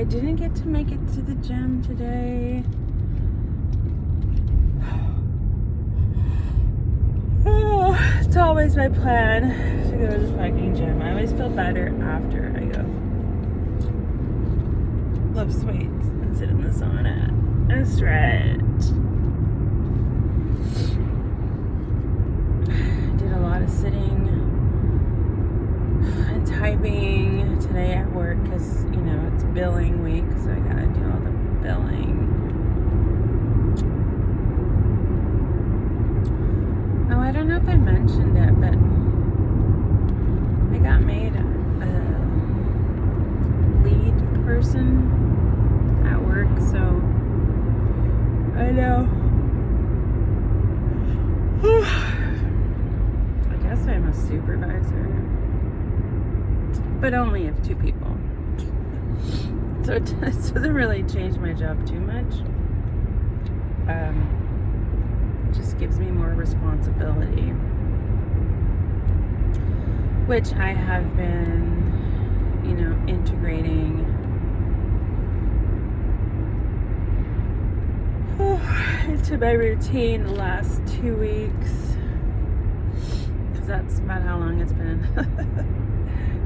I didn't get to make it to the gym today. Oh, it's always my plan to go to the fucking gym. I always feel better after I go. Lift weights and sit in the sauna and stretch. Did a lot of sitting and typing today at work because, you know, it's billing week, so I gotta do all the billing. Oh, I don't know if I mentioned it, but I got made a lead person at work, so I know. I guess I'm a supervisor, but only of 2 people. So it doesn't really change my job too much. Just gives me more responsibility, which I have been, you know, integrating into my routine the last 2 weeks, because that's about how long it's been.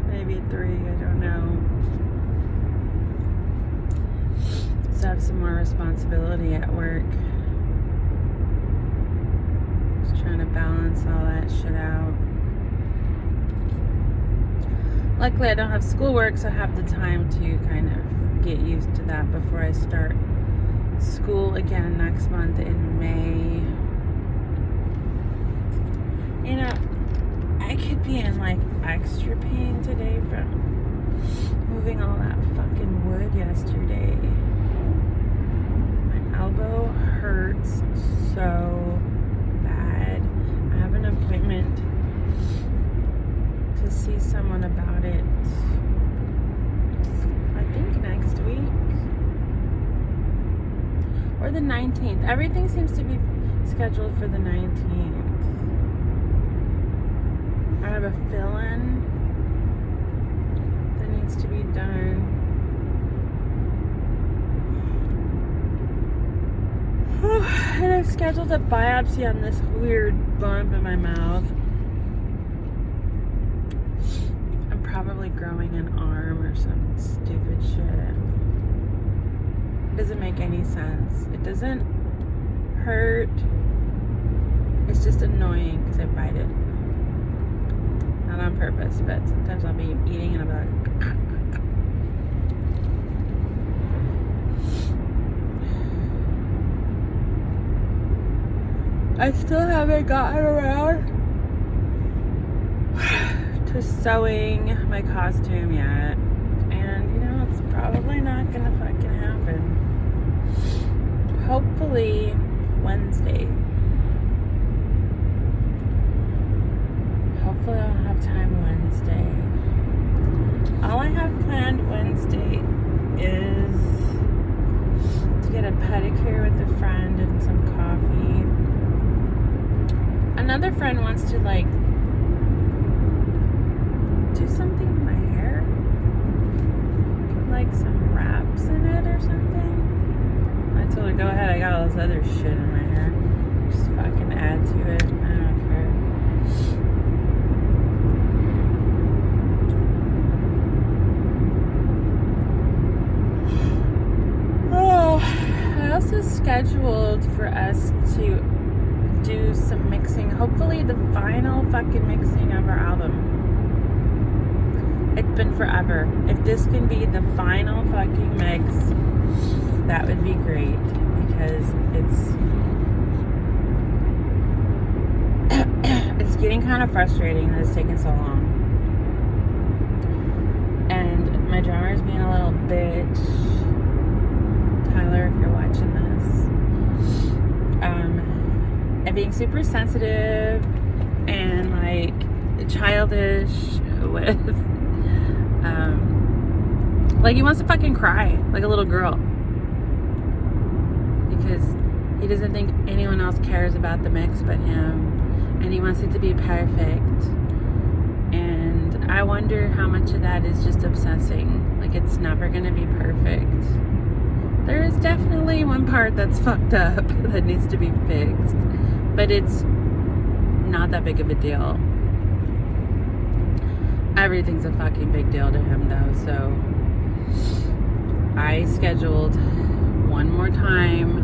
Maybe 3, I don't know. So I have some more responsibility at work. Just trying to balance all that shit out. Luckily I don't have schoolwork, so I have the time to kind of get used to that before I start school again next month in May. You know, I could be in like extra pain today from moving all that fucking wood yesterday. My elbow hurts so bad. I have an appointment to see someone about it, I think next week or the 19th. Everything seems to be scheduled for the 19th. I have a fill-in that needs to be done. And I've scheduled a biopsy on this weird bump in my mouth. I'm probably growing an arm or some stupid shit. It doesn't make any sense. It doesn't hurt. It's just annoying because I bite it. Not on purpose, but sometimes I'll be eating and I'll be like, I still haven't gotten around to sewing my costume yet. And, you know, it's probably not gonna fucking happen. Hopefully Wednesday. Hopefully I'll have time Wednesday. All I have planned Wednesday is to get a pedicure with a friend and some coffee. Another friend wants to like do something to my hair. Put like some wraps in it or something. I told her, go ahead, I got all this other shit in my hair. Just fucking add to it. I don't care. Oh, I also scheduled for us to do some mixing, hopefully the final fucking mixing of our album. It's been forever. If this can be the final fucking mix, that would be great, because it's getting kind of frustrating that it's taken so long. And my drummer's being a little bitch. Tyler, if you're watching this. And being super sensitive and like childish with like he wants to fucking cry like a little girl because he doesn't think anyone else cares about the mix but him, and he wants it to be perfect. And I wonder how much of that is just obsessing. Like, it's never gonna be perfect. There is definitely one part that's fucked up that needs to be fixed, but it's not that big of a deal. Everything's a fucking big deal to him though, so I scheduled one more time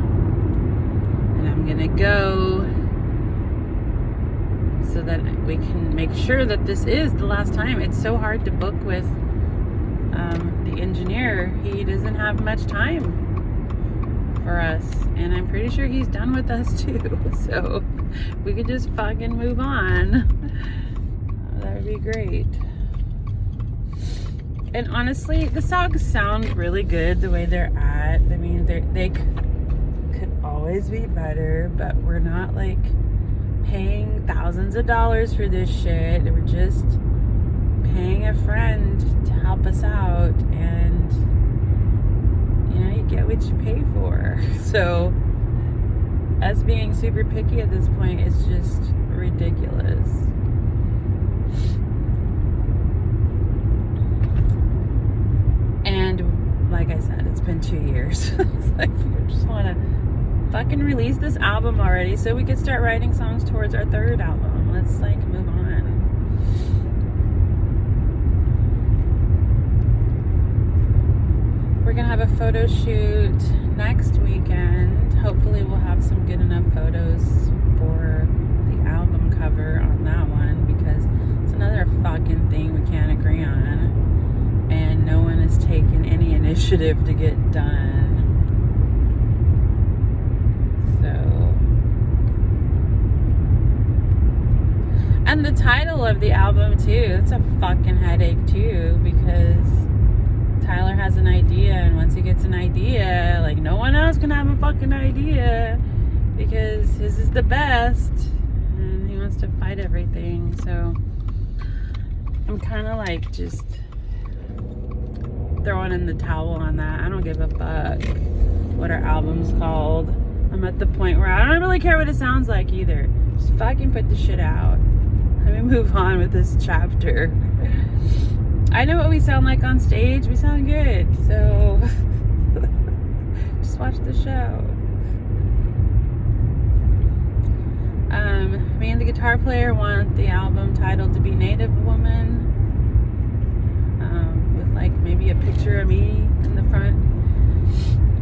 and I'm gonna go so that we can make sure that this is the last time. It's so hard to book with the engineer. He doesn't have much time for us, and I'm pretty sure he's done with us too, so we could just fucking move on. That would be great. And honestly, the songs sound really good the way they're at. I mean, they could always be better, but we're not like paying thousands of dollars for this shit. We're just paying a friend to help us out, and you know, you get what you pay for. So us being super picky at this point is just ridiculous. And like I said, it's been 2 years. It's like, we just want to fucking release this album already so we could start writing songs towards our third album. Let's like move on. We're gonna have a photo shoot next weekend. Hopefully we'll have some good enough photos for the album cover on that one, because it's another fucking thing we can't agree on, and no one has taken any initiative to get done. And the title of the album too, it's a fucking headache too, because Tyler has an idea, and once he gets an idea, like, no one else can have a fucking idea because his is the best, and he wants to fight everything. So I'm kind of like just throwing in the towel on that. I don't give a fuck what our album's called. I'm at the point where I don't really care what it sounds like either. Just fucking put the shit out. Let me move on with this chapter. I know what we sound like on stage. We sound good. So just watch the show. Me and the guitar player want the album titled to be Native Woman, with like maybe a picture of me in the front.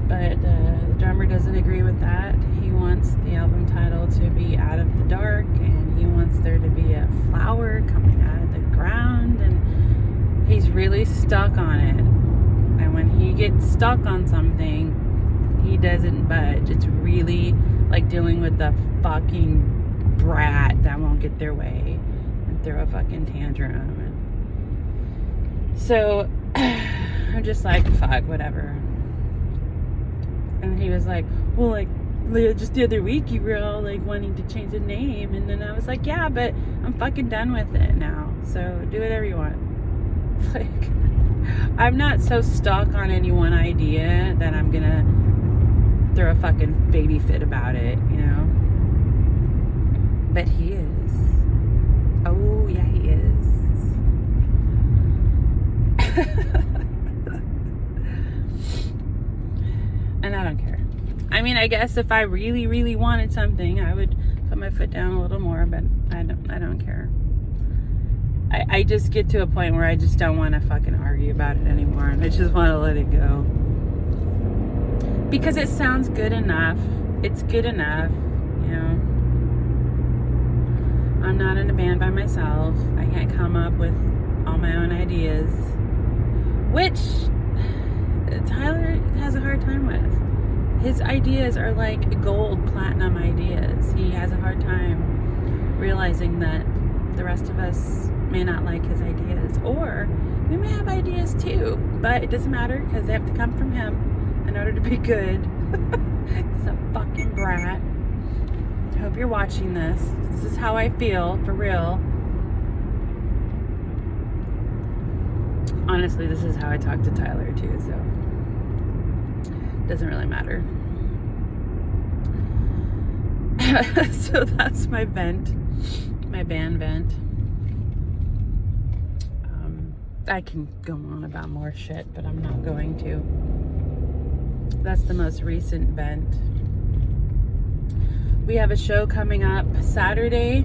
But the drummer doesn't agree with that. He wants the album title to be Out of the Dark, and he wants there to be a flower coming out of the ground, and he's really stuck on it. And when he gets stuck on something, he doesn't budge. It's really like dealing with the fucking brat that won't get their way and throw a fucking tantrum. And so I'm just like, fuck, whatever. And he was like, well, like, just the other week you were all like wanting to change the name. And then I was like, yeah, but I'm fucking done with it now, so do whatever you want. Like, I'm not so stuck on any one idea that I'm gonna throw a fucking baby fit about it, you know? But he is. Oh yeah, he is. And I don't care. I mean, I guess if I really, really wanted something, I would put my foot down a little more, but I don't care. I just get to a point where I just don't want to fucking argue about it anymore, and I just want to let it go. Because it sounds good enough. It's good enough, you know. I'm not in a band by myself. I can't come up with all my own ideas, which Tyler has a hard time with. His ideas are like gold, platinum ideas. He has a hard time realizing that the rest of us may not like his ideas, or we may have ideas too, but it doesn't matter because they have to come from him in order to be good. He's a fucking brat. I hope you're watching this. This is how I feel, for real. Honestly, this is how I talk to Tyler too, so it doesn't really matter. So that's my vent, my band vent. I can go on about more shit, but I'm not going to. That's the most recent vent. We have a show coming up Saturday,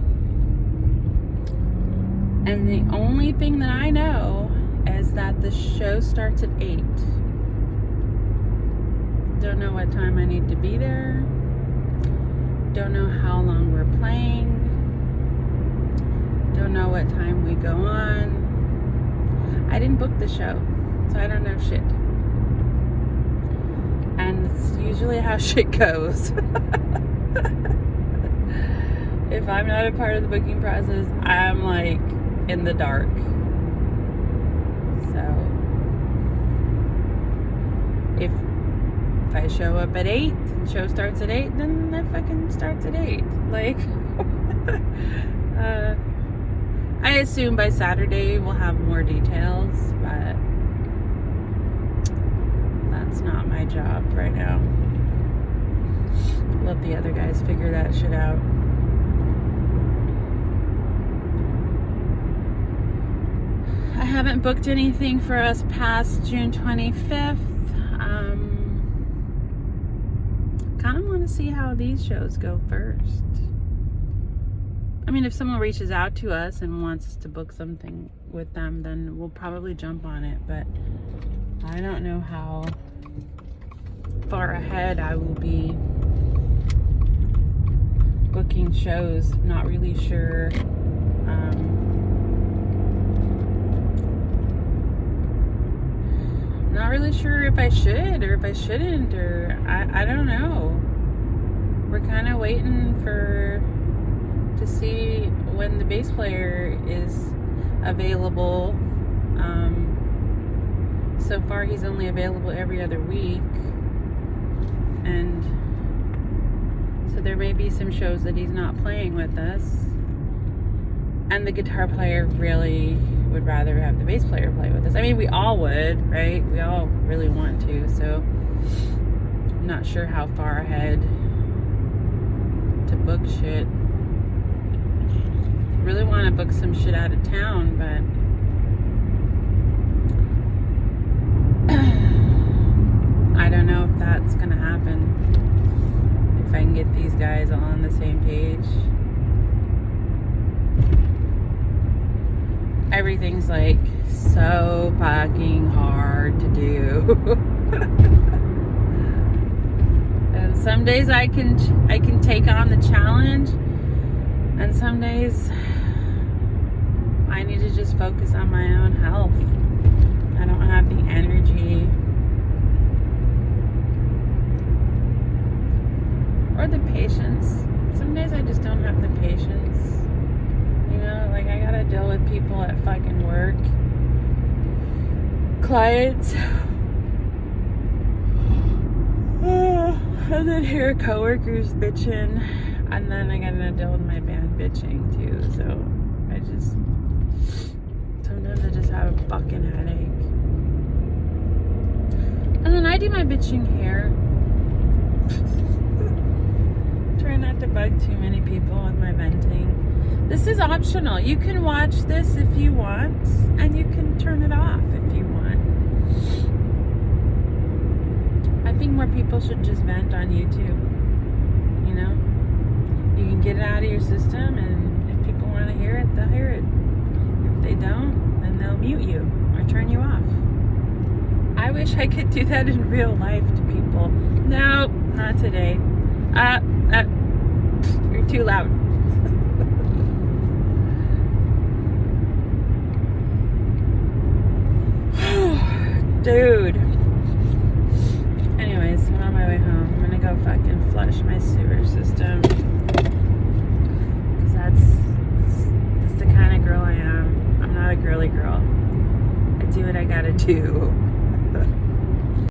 and the only thing that I know is that the show starts at 8. Don't know what time I need to be there. Don't know how long we're playing. Don't know what time we go on. I didn't book the show, so I don't know shit. And it's usually how shit goes. If I'm not a part of the booking process, I'm like in the dark. So if I show up at 8, the show starts at 8, then it fucking starts at 8. Like, I assume by Saturday we'll have more details, but that's not my job right now. Let the other guys figure that shit out. I haven't booked anything for us past June 25th. Kind of want to see how these shows go first. I mean, if someone reaches out to us and wants us to book something with them, then we'll probably jump on it. But I don't know how far ahead I will be booking shows. Not really sure. Not really sure if I should or if I shouldn't, or I don't know. We're kind of waiting to see when the bass player is available. So far he's only available every other week, and so there may be some shows that he's not playing with us, and the guitar player really would rather have the bass player play with us. I mean, we all would, right? We all really want to, so I'm not sure how far ahead to book shit. Really want to book some shit out of town, but I don't know if that's gonna happen. If I can get these guys all on the same page. Everything's like so fucking hard to do. And some days I can take on the challenge, and some days I need to just focus on my own health. I don't have the energy or the patience. Some days I just don't have the patience. You know, like I gotta deal with people at fucking work, clients, and then hear coworkers bitching, and then I gotta deal with my band bitching too. So sometimes I just have a fucking headache. And then I do my bitching here. Try not to bug too many people with my venting. This is optional. You can watch this if you want, and you can turn it off if you want. I think more people should just vent on YouTube. You know? You can get it out of your system, and if people want to hear it, they'll hear it. If they don't, then they'll mute you or turn you off. I wish I could do that in real life to people. No, not today. You're too loud. Dude. Anyways, I'm on my way home. I'm gonna go fucking flush my sewer system. Because that's the kind of girl I am. I'm not a girly girl. I do what I gotta do.